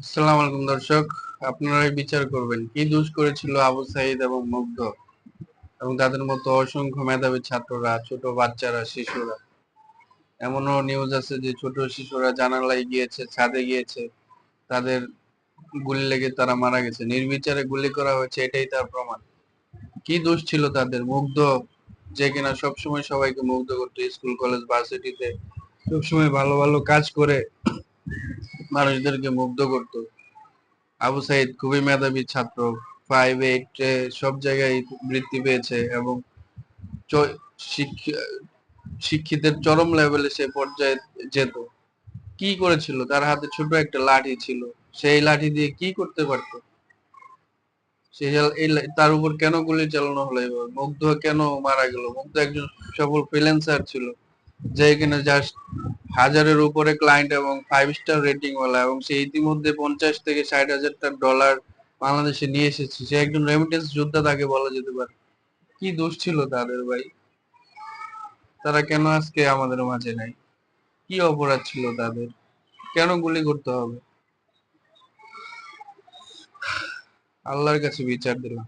আসসালামু আলাইকুম দর্শক, আপনারাই বিচার করবেন কি দোষ করেছিল আবু সাঈদ এবং মুগ্ধ এবং তাদের মতো অসংখ্য মেধাবী ছাত্ররা, ছোট বাচ্চারা, শিশুরা। এমনও নিউজ আছে যে ছোট শিশুরা জানালায় গিয়েছে, ছাদে গিয়েছে, তাদের গুলি লেগে তারা মারা গেছে, নির্বিচারে গুলি করা হয়েছে, এটাই তার প্রমাণ। কি দোষ ছিল তাদের? মুগ্ধ, যে কিনা সবসময় সবাইকে মুগ্ধ করতো, স্কুল কলেজ ভার্সিটিতে সবসময় ভালো ভালো কাজ করে মানুষদেরকে মুগ্ধ করতো। আবু সাইদ খুবই মেধাবী ছাত্র, 5, 8 সব জায়গায় বৃত্তি পেয়েছে এবং চ- শিক্ষি- শিক্ষিতের চরম লেভেলে সে পর্যায়ে যেত। কি করেছিল? তার হাতে ছোট একটা লাঠি ছিল, সেই লাঠি দিয়ে কি করতে পারতো? তার উপর কেন গুলি চালানো হলো? এবার মুগ্ধ কেন মারা গেল? মুগ্ধ একজন সফল ফ্রিল্যান্সার ছিল, যে কিনা জাস্ট 1000-এর উপরে ক্লায়েন্ট এবং 5 স্টার রেটিং ওয়ালা, এবং সে ইতিমধ্যে 50 থেকে 60 হাজার ডলার বাংলাদেশে নিয়ে এসেছে। সে একজন রেমিটেন্স যোদ্ধা, তাকে বলা যেতে পারে। কি দোষ ছিল তাদের ভাই? তারা কেন আজকে আমাদের মাঝে নাই? কি অপরাধ ছিল তাদের? কেন গুলি করতে হবে? আল্লাহর কাছে বিচার দিলাম।